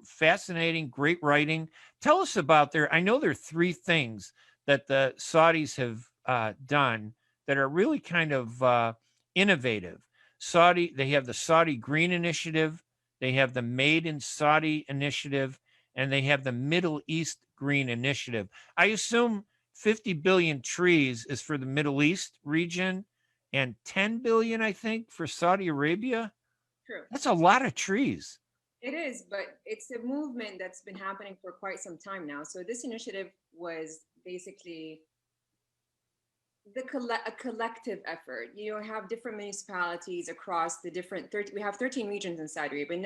Speaker 2: Fascinating, great writing. Tell us about I know there are three things that the Saudis have done that are really kind of innovative. They have the Saudi Green Initiative, they have the Made in Saudi Initiative, and they have the Middle East Green Initiative. I assume 50 billion trees is for the Middle East region and 10 billion, I think, for Saudi Arabia.
Speaker 9: True.
Speaker 2: That's a lot of trees.
Speaker 9: It is, but it's a movement that's been happening for quite some time now. So this initiative was basically a collective effort. You have different municipalities across the different we have 13 regions in Saudi Arabia, but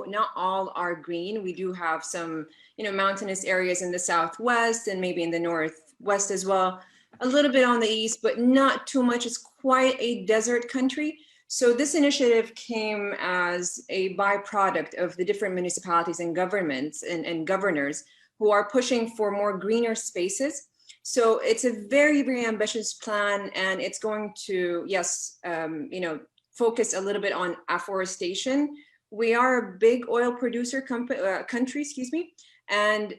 Speaker 9: not all are green. We do have some, mountainous areas in the southwest and maybe in the northwest as well. A little bit on the east, but not too much. It's quite a desert country. So this initiative came as a byproduct of the different municipalities and governments and governors who are pushing for more greener spaces. So it's a very, very ambitious plan, and it's going to, focus a little bit on afforestation. We are a big oil producer country, and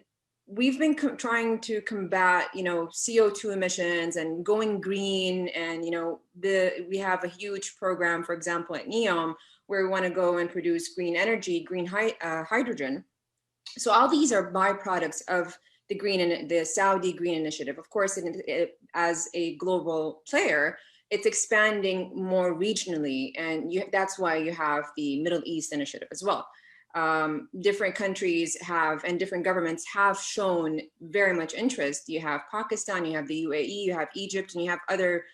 Speaker 9: we've been trying to combat, CO2 emissions and going green. And, we have a huge program, for example, at NEOM, where we want to go and produce green energy, green hydrogen. So all these are byproducts of the Saudi Green Initiative. Of course, as a global player, it's expanding more regionally, and that's why you have the Middle East Initiative as well. Different countries and different governments have shown very much interest. You have Pakistan, you have the UAE, you have Egypt, and you have other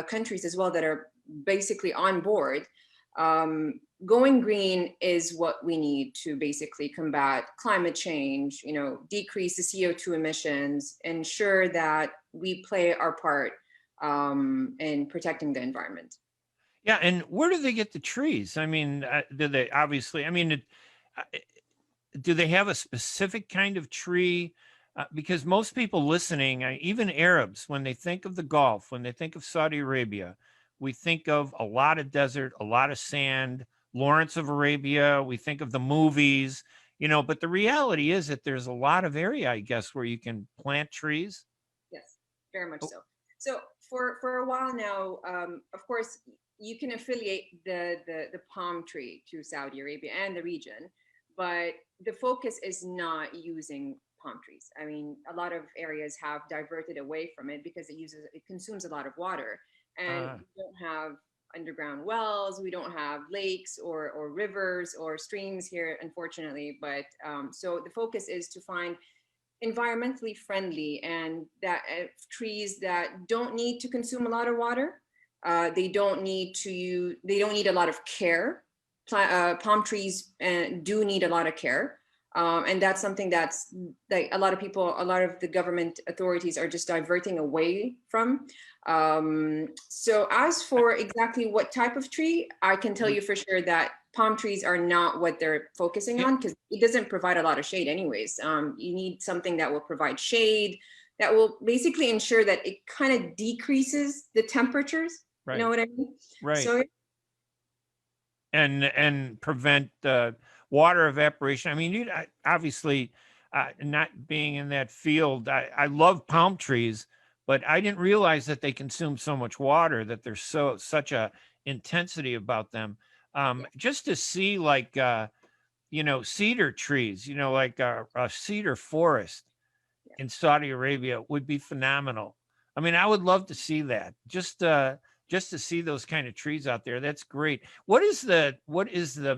Speaker 9: countries as well that are basically on board. Going green is what we need to basically combat climate change, decrease the CO2 emissions, ensure that we play our part in protecting the environment.
Speaker 2: Yeah, and where do they get the trees? I mean, do they obviously, do they have a specific kind of tree? Because most people listening, even Arabs, when they think of the Gulf, when they think of Saudi Arabia, we think of a lot of desert, a lot of sand, Lawrence of Arabia, we think of the movies, but the reality is that there's a lot of area, I guess, where you can plant trees.
Speaker 9: Yes, very much so. So for a while now, of course, you can affiliate the palm tree to Saudi Arabia and the region, but the focus is not using palm trees. I mean, a lot of areas have diverted away from it because it consumes a lot of water, and we don't have underground wells, we don't have lakes or rivers or streams here, unfortunately. But so the focus is to find environmentally friendly and that trees that don't need to consume a lot of water. They don't need a lot of care. Palm trees do need a lot of care. And that's something that's like a lot of the government authorities are just diverting away from. So as for exactly what type of tree, I can tell you for sure that palm trees are not what they're focusing on, because it doesn't provide a lot of shade anyways. You need something that will provide shade, that will basically ensure that it kind of decreases the temperatures. Right. You know what I mean?
Speaker 2: Right.
Speaker 9: So,
Speaker 2: and prevent water evaporation. I mean, obviously, not being in that field, I love palm trees, but I didn't realize that they consume so much water, that there's such a intensity about them. Just to see like, cedar trees, like a cedar forest in Saudi Arabia would be phenomenal. I mean, I would love to see that. Just to see those kind of trees out there. That's great. What is the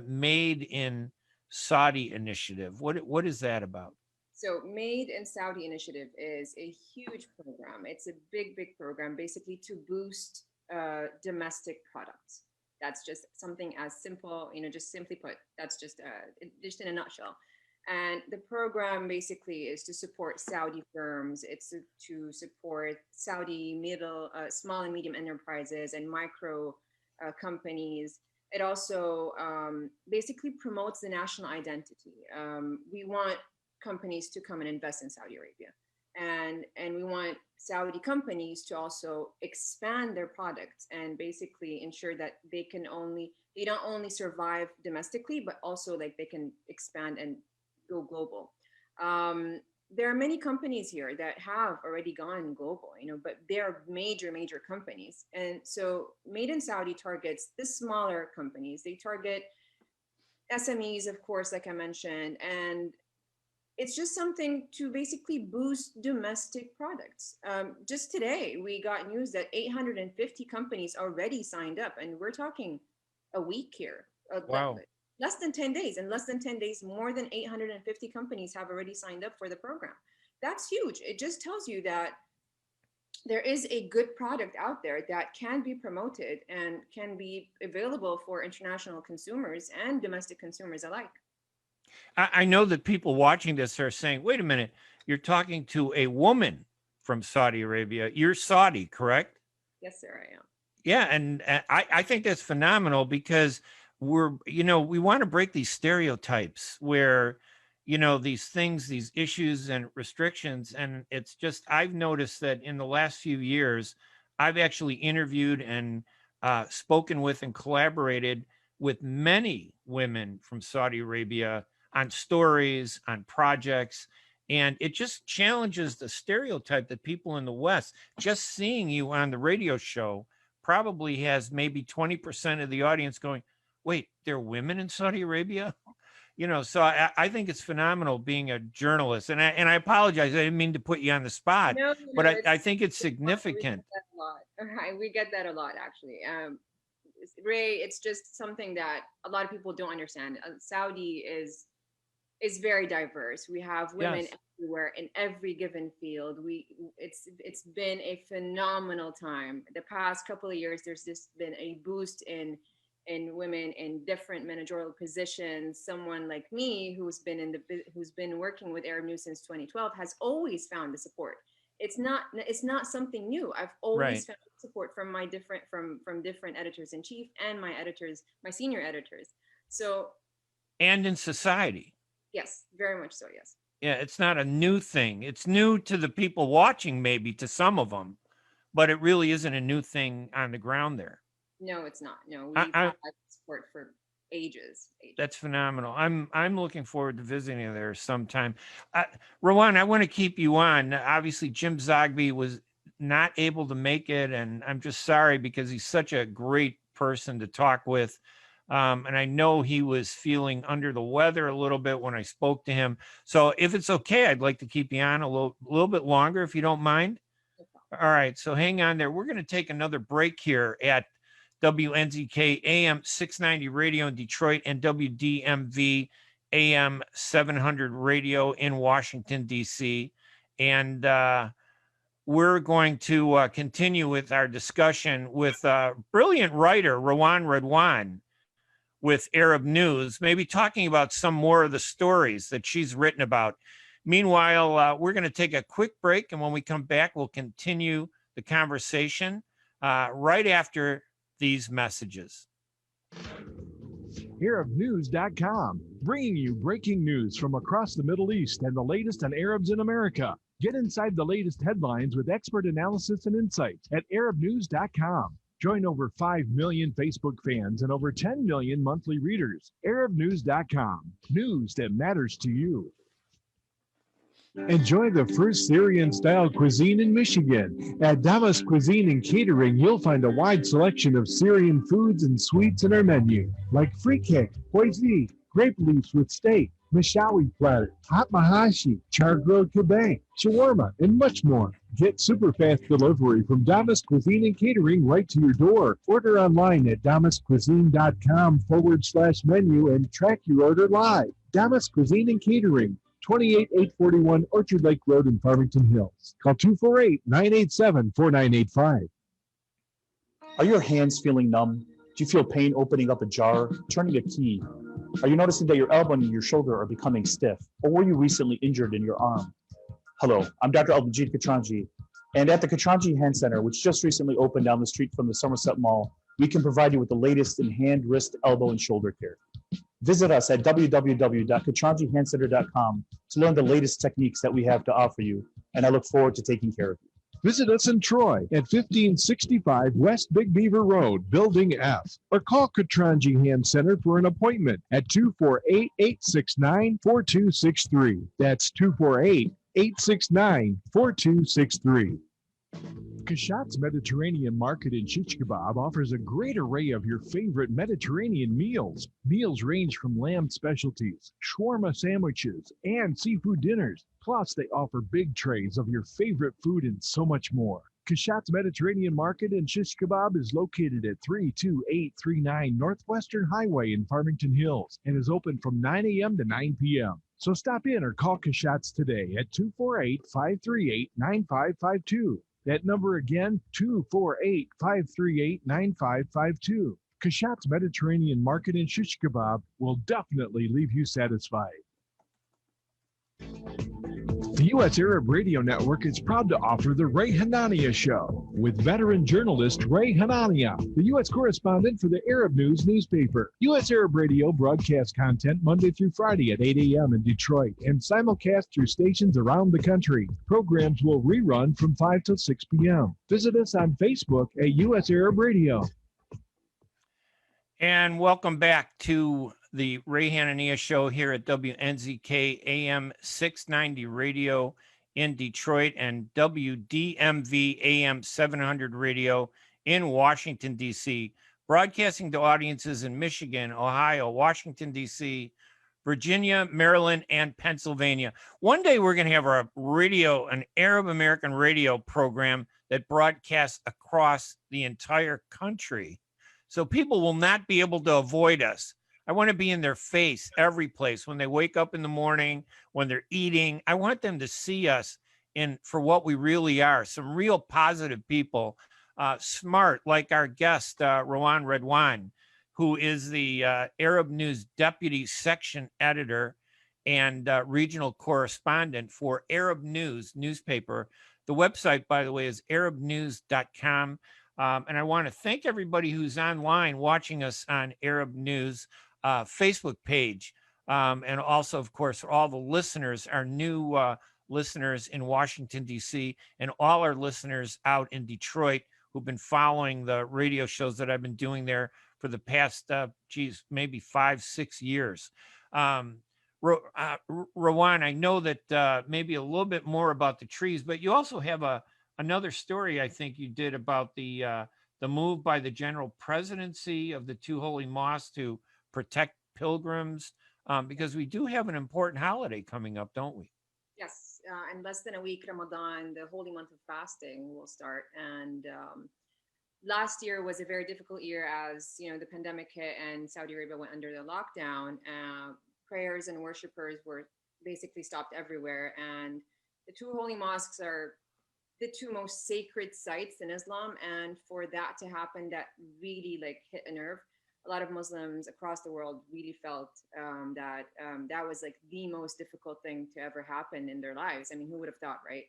Speaker 2: Made in Saudi initiative? What is that about?
Speaker 9: So Made in Saudi initiative is a huge program. It's a big program, basically to boost domestic products. That's just something as simple, just simply put, that's just in a nutshell. And the program basically is to support Saudi firms. It's to support Saudi small and medium enterprises and micro companies. It also basically promotes the national identity. We want companies to come and invest in Saudi Arabia. And we want Saudi companies to also expand their products and basically ensure that they don't only survive domestically, but also like they can expand and go global. There are many companies here that have already gone global, but they're major companies. And so Made in Saudi targets the smaller companies. They target SMEs, of course, like I mentioned, and it's just something to basically boost domestic products. Just today, we got news that 850 companies already signed up, and we're talking a week here.
Speaker 2: Wow.
Speaker 9: Less than 10 days. In less than 10 days, more than 850 companies have already signed up for the program. That's huge. It just tells you that there is a good product out there that can be promoted and can be available for international consumers and domestic consumers alike.
Speaker 2: I know that people watching this are saying, wait a minute, you're talking to a woman from Saudi Arabia. You're Saudi, correct?
Speaker 9: Yes, sir, I am.
Speaker 2: Yeah, and I think that's phenomenal, because we want to break these stereotypes where, these things, these issues and restrictions. And it's just, I've noticed that in the last few years, I've actually interviewed and spoken with and collaborated with many women from Saudi Arabia on stories, on projects. And it just challenges the stereotype that people in the West, just seeing you on the radio show, probably has maybe 20% of the audience going, wait, there are women in Saudi Arabia? So I think it's phenomenal being a journalist. And I apologize. I didn't mean to put you on the spot, but I think it's significant.
Speaker 9: We get that a lot. Right. We get that a lot, actually. Ray, it's just something that a lot of people don't understand. Saudi is very diverse. We have women everywhere in every given field. It's been a phenomenal time. The past couple of years, there's just been a boost in women in different managerial positions. Someone like me, who's been working with Arab News since 2012, has always found the support. It's not something new. I've always found support from my different editors in chief and my senior editors. So,
Speaker 2: and in society.
Speaker 9: Yes, very much so. Yes.
Speaker 2: Yeah, it's not a new thing. It's new to the people watching, maybe to some of them, but it really isn't a new thing on the ground there.
Speaker 9: No, it's not. No, we've had support for ages.
Speaker 2: That's phenomenal. I'm looking forward to visiting there sometime. Rawan, I want to keep you on. Obviously, Jim Zogby was not able to make it, and I'm just sorry because he's such a great person to talk with. And I know he was feeling under the weather a little bit when I spoke to him. So if it's okay, I'd like to keep you on a little bit longer, if you don't mind. All right. So hang on there. We're going to take another break here at WNZK AM 690 radio in Detroit and WDMV AM 700 radio in Washington, D.C. And we're going to continue with our discussion with brilliant writer Rawan Radwan with Arab News, maybe talking about some more of the stories that she's written about. Meanwhile, we're going to take a quick break, and when we come back, we'll continue the conversation right after these messages.
Speaker 1: ArabNews.com, bringing you breaking news from across the Middle East and the latest on Arabs in America. Get inside the latest headlines with expert analysis and insights at ArabNews.com. Join over 5 million Facebook fans and over 10 million monthly readers. ArabNews.com, news that matters to you. Enjoy the first Syrian-style cuisine in Michigan. At Damas Cuisine and Catering, you'll find a wide selection of Syrian foods and sweets in our menu, like frikeh, poisi, grape leaves with steak, mishawi platter, hot mahashi, char-grilled kebab, shawarma, and much more. Get super fast delivery from Damas Cuisine and Catering right to your door. Order online at damascuisine.com/menu and track your order live. Damas Cuisine and Catering, 28841 Orchard Lake Road in Farmington Hills. Call 248-987-4985.
Speaker 10: Are your hands feeling numb? Do you feel pain opening up a jar, turning a key? Are you noticing that your elbow and your shoulder are becoming stiff? Or were you recently injured in your arm? Hello, I'm Dr. Albajit Katranji, and at the Katranji Hand Center, which just recently opened down the street from the Somerset Mall, we can provide you with the latest in hand, wrist, elbow, and shoulder care. Visit us at www.katranjihandcenter.com to learn the latest techniques that we have to offer you, and I look forward to taking care of you.
Speaker 1: Visit us in Troy at 1565 West Big Beaver Road, Building F, or call Katranji Hand Center for an appointment at 248-869-4263. That's 248-869-4263. Kashat's Mediterranean Market in Shish Kebab offers a great array of your favorite Mediterranean meals. Meals range from lamb specialties, shawarma sandwiches, and seafood dinners. Plus, they offer big trays of your favorite food and so much more. Kashat's Mediterranean Market in Shish Kebab is located at 32839 Northwestern Highway in Farmington Hills and is open from 9 a.m. to 9 p.m. So stop in or call Kashat's today at 248-538-9552. That number again, 248-538-9552. Kashat's Mediterranean Market in Shish Kebab will definitely leave you satisfied. The U.S. Arab Radio Network is proud to offer the Ray Hanania Show with veteran journalist Ray Hanania, the U.S. correspondent for the Arab News newspaper. U.S. Arab Radio broadcasts content Monday through Friday at 8 a.m. in Detroit and simulcast through stations around the country. Programs will rerun from 5 till 6 p.m. Visit us on Facebook at U.S. Arab Radio.
Speaker 2: And welcome back to the Ray Hanania show here at WNZK AM 690 radio in Detroit and WDMV AM 700 radio in Washington, D.C., broadcasting to audiences in Michigan, Ohio, Washington, D.C., Virginia, Maryland, and Pennsylvania. One day we're going to have an Arab American radio program that broadcasts across the entire country. So people will not be able to avoid us. I want to be in their face every place. When they wake up in the morning, when they're eating, I want them to see us for what we really are, some real positive people, smart, like our guest, Rawan Radwan, who is the Arab News Deputy Section Editor and Regional Correspondent for Arab News newspaper. The website, by the way, is arabnews.com. And I want to thank everybody who's online watching us on Arab News Facebook page. And also, of course, for all the listeners, our new listeners in Washington, D.C., and all our listeners out in Detroit who've been following the radio shows that I've been doing there for the past, maybe 5-6 years. Rawan, I know that maybe a little bit more about the trees, but you also have another story I think you did about the move by the General Presidency of the two holy mosques to protect pilgrims, because we do have an important holiday coming up, don't we?
Speaker 9: Yes, in less than a week, Ramadan, the holy month of fasting, will start. And last year was a very difficult year as, the pandemic hit and Saudi Arabia went under the lockdown. Prayers and worshipers were basically stopped everywhere. And the two holy mosques are the two most sacred sites in Islam. And for that to happen, that really hit a nerve. A lot of Muslims across the world really felt that was the most difficult thing to ever happen in their lives. I mean, who would have thought, right?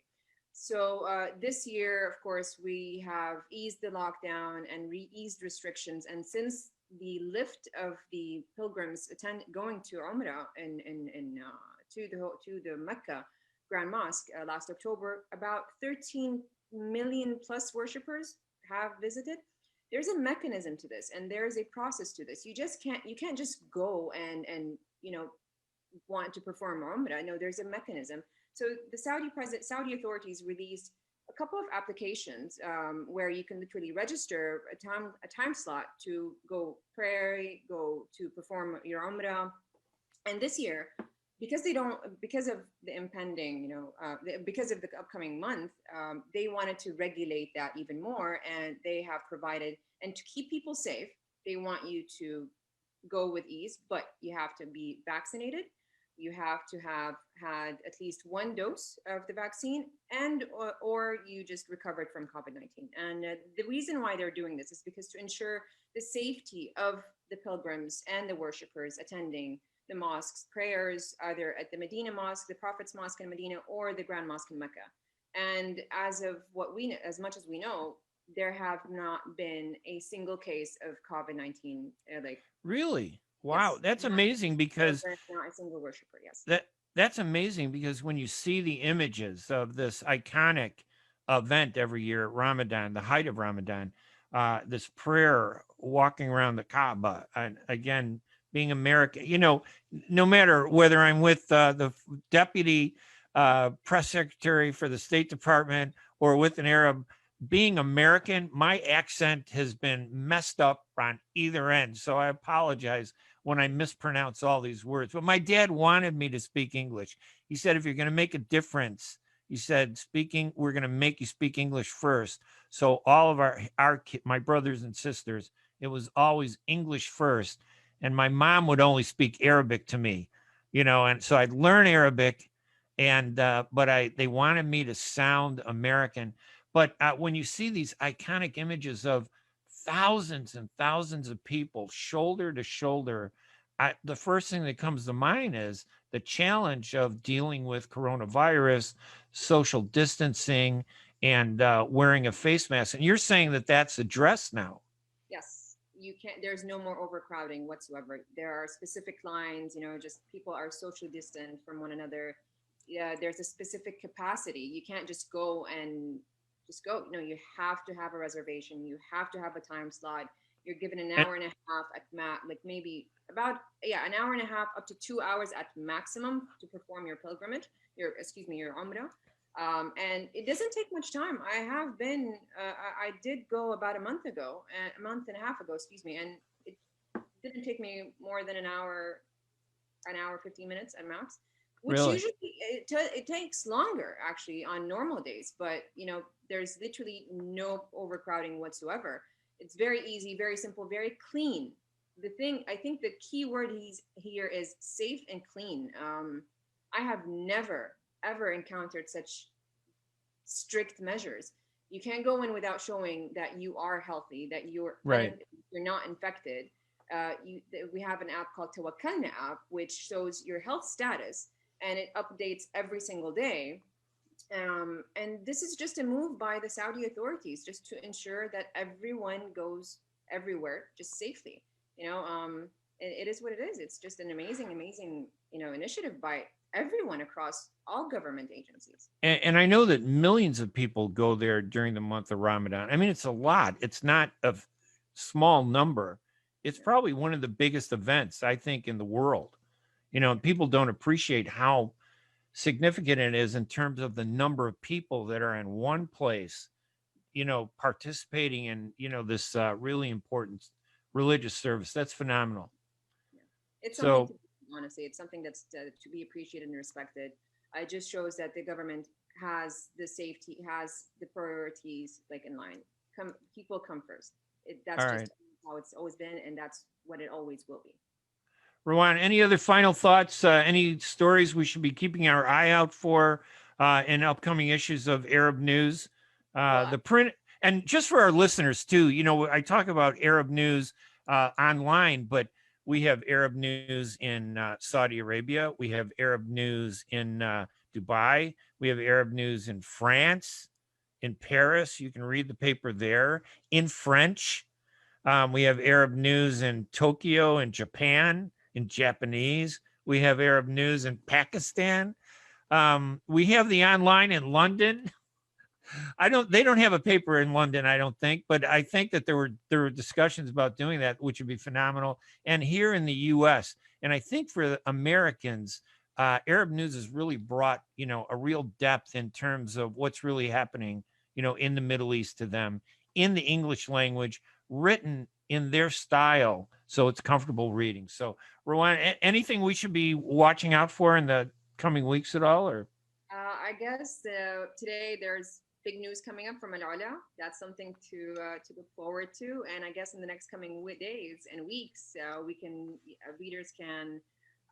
Speaker 9: So this year, of course, we have eased the lockdown and eased restrictions. And since the lift of the pilgrims going to Umrah to the Mecca Grand Mosque last October, about 13 million plus worshippers have visited. There's a mechanism to this, and there's a process to this. You can't just go and want to perform Umrah. No, there's a mechanism. So the Saudi authorities released a couple of applications where you can literally register a time slot to go pray, go to perform your Umrah. And this year, because of the impending, because of the upcoming month, they wanted to regulate that even more. And they have provided, and to keep people safe, they want you to go with ease, but you have to be vaccinated. You have to have had at least one dose of the vaccine or you just recovered from COVID-19. And the reason why they're doing this is because to ensure the safety of the pilgrims and the worshipers attending the mosques, prayers, either at the Medina Mosque, the Prophet's Mosque in Medina, or the Grand Mosque in Mecca. And as much as we know, there have not been a single case of COVID-19.
Speaker 2: Really? Wow, yes. That's amazing because
Speaker 9: not a single worshiper. Yes.
Speaker 2: That's amazing because when you see the images of this iconic event every year at Ramadan, the height of Ramadan, this prayer walking around the Kaaba, and again, being American, no matter whether I'm with the deputy press secretary for the State Department or with an Arab, being American, my accent has been messed up on either end. So I apologize when I mispronounce all these words. But my dad wanted me to speak English. He said, if you're going to make a difference, he said, we're going to make you speak English first. So all of my brothers and sisters, it was always English first. And my mom would only speak Arabic to me, and so I'd learn Arabic, and but they wanted me to sound American. But when you see these iconic images of thousands and thousands of people shoulder to shoulder, the first thing that comes to mind is the challenge of dealing with coronavirus, social distancing, and wearing a face mask. And you're saying that that's addressed now.
Speaker 9: Yes. There's no more overcrowding whatsoever. There are specific lines, just people are socially distant from one another. Yeah, there's a specific capacity. You can't just go and just go. You have to have a reservation. You have to have a time slot. You're given an hour and a half at like maybe about, an hour and a half up to 2 hours at maximum to perform your pilgrimage, your umrah. And it doesn't take much time. I have been, I did go about a month and a half ago, and it didn't take me more than an hour, 15 minutes at max, which
Speaker 2: Really?
Speaker 9: usually it takes longer actually on normal days, but there's literally no overcrowding whatsoever. It's very easy, very simple, very clean. I think the key word here is safe and clean. I have never, ever encountered such strict measures. You can't go in without showing that you are healthy, that you're not infected. We have an app called Tawakkalna app, which shows your health status, and it updates every single day. And this is just a move by the Saudi authorities just to ensure that everyone goes everywhere just safely. It is what it is. It's just an amazing, initiative by everyone across all government agencies.
Speaker 2: And I know that millions of people go there during the month of Ramadan. I mean, it's a lot. It's not a small number. It's probably one of the biggest events, I think, in the world. People don't appreciate how significant it is in terms of the number of people that are in one place, participating in, this really important religious service. That's phenomenal.
Speaker 9: It's something honestly, it's something that's to be appreciated and respected. It just shows that the government has the safety, has the priorities like in line. People come first. That's
Speaker 2: All
Speaker 9: just
Speaker 2: right.
Speaker 9: how it's always been, and that's what it always will be.
Speaker 2: Rawan, any other final thoughts? Any stories we should be keeping our eye out for in upcoming issues of Arab News? The print, and just for our listeners too, I talk about Arab News online, but we have Arab News in Saudi Arabia. We have Arab News in Dubai. We have Arab News in France, in Paris. You can read the paper there. In French. We have Arab News in Tokyo, in Japan, in Japanese. We have Arab News in Pakistan. We have the online in London. They don't have a paper in London, I don't think, but I think that there were discussions about doing that, which would be phenomenal. And here in the US, and I think for the Americans, Arab News has really brought, a real depth in terms of what's really happening, in the Middle East to them in the English language, written in their style, so it's comfortable reading. So, Rawan, anything we should be watching out for in the coming weeks at all, or?
Speaker 9: I guess today there's big news coming up from Al-Ula. That's something to look forward to. And I guess in the next coming days and weeks, readers can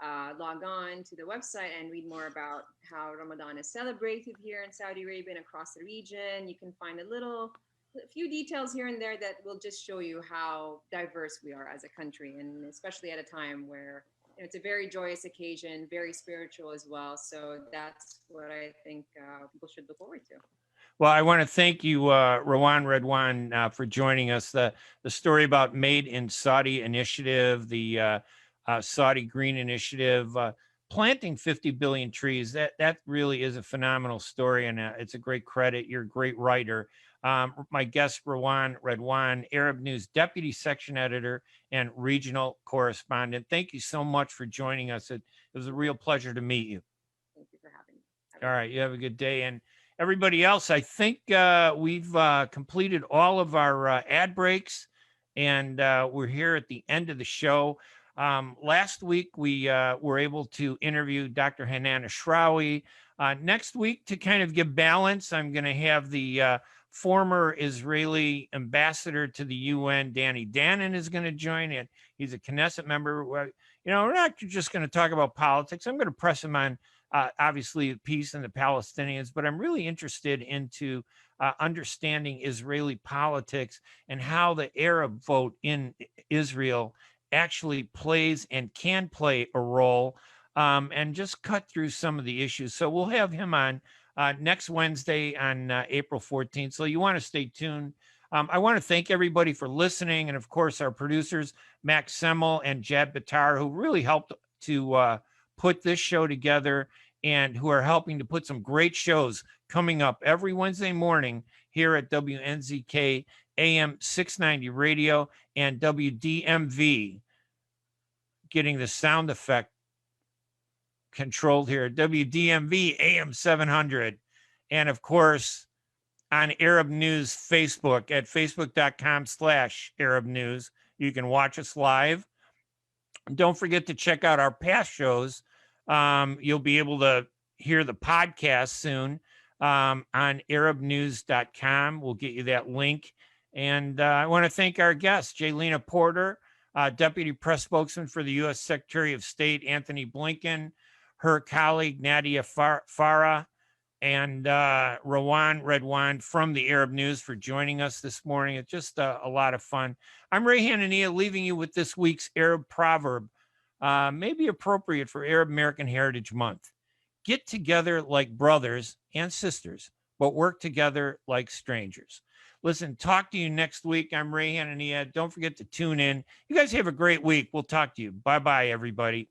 Speaker 9: log on to the website and read more about how Ramadan is celebrated here in Saudi Arabia and across the region. You can find a few details here and there that will just show you how diverse we are as a country, and especially at a time where it's a very joyous occasion, very spiritual as well. So that's what I think people should look forward to.
Speaker 2: Well, I want to thank you, Rawan Radwan, for joining us. The story about Made in Saudi initiative, the Saudi Green Initiative, planting 50 billion trees. That really is a phenomenal story, and it's a great credit. You're a great writer. My guest, Rawan Radwan, Arab News Deputy Section Editor and Regional Correspondent. Thank you so much for joining us. It was a real pleasure to meet you.
Speaker 9: Thank you for having me.
Speaker 2: All right, you have a good day. And everybody else, I think we've completed all of our ad breaks, and we're here at the end of the show. Last week, we were able to interview Dr. Hanania Shrawi. Next week, to kind of give balance, I'm going to have the former Israeli ambassador to the UN, Danny Danon, is going to join it. He's a Knesset member. We're not just going to talk about politics. I'm going to press him on, obviously, peace and the Palestinians, but I'm really interested into understanding Israeli politics and how the Arab vote in Israel actually plays and can play a role, and just cut through some of the issues. So we'll have him on next Wednesday on April 14th. So you want to stay tuned. I want to thank everybody for listening. And of course, our producers, Max Semmel and Jad Batar, who really helped to put this show together and who are helping to put some great shows coming up every Wednesday morning here at WNZK AM 690 radio and WDMV. Getting the sound effect controlled here. WDMV AM 700. And of course, on Arab News Facebook at facebook.com/Arab News. You can watch us live. Don't forget to check out our past shows. You'll be able to hear the podcast soon on arabnews.com. We'll get you that link. And I want to thank our guest, Jalina Porter, Deputy Press Spokesman for the U.S. Secretary of State, Anthony Blinken, her colleague, Nadia Farrar, and Rawan Radwan from the Arab News for joining us this morning. It's just a lot of fun. I'm Ray Hanania, leaving you with this week's Arab proverb, maybe appropriate for Arab American Heritage Month. Get together like brothers and sisters, but work together like strangers. Listen, talk to you next week. I'm Ray Hanania. Don't forget to tune in. You guys have a great week. We'll talk to you. Bye-bye, everybody.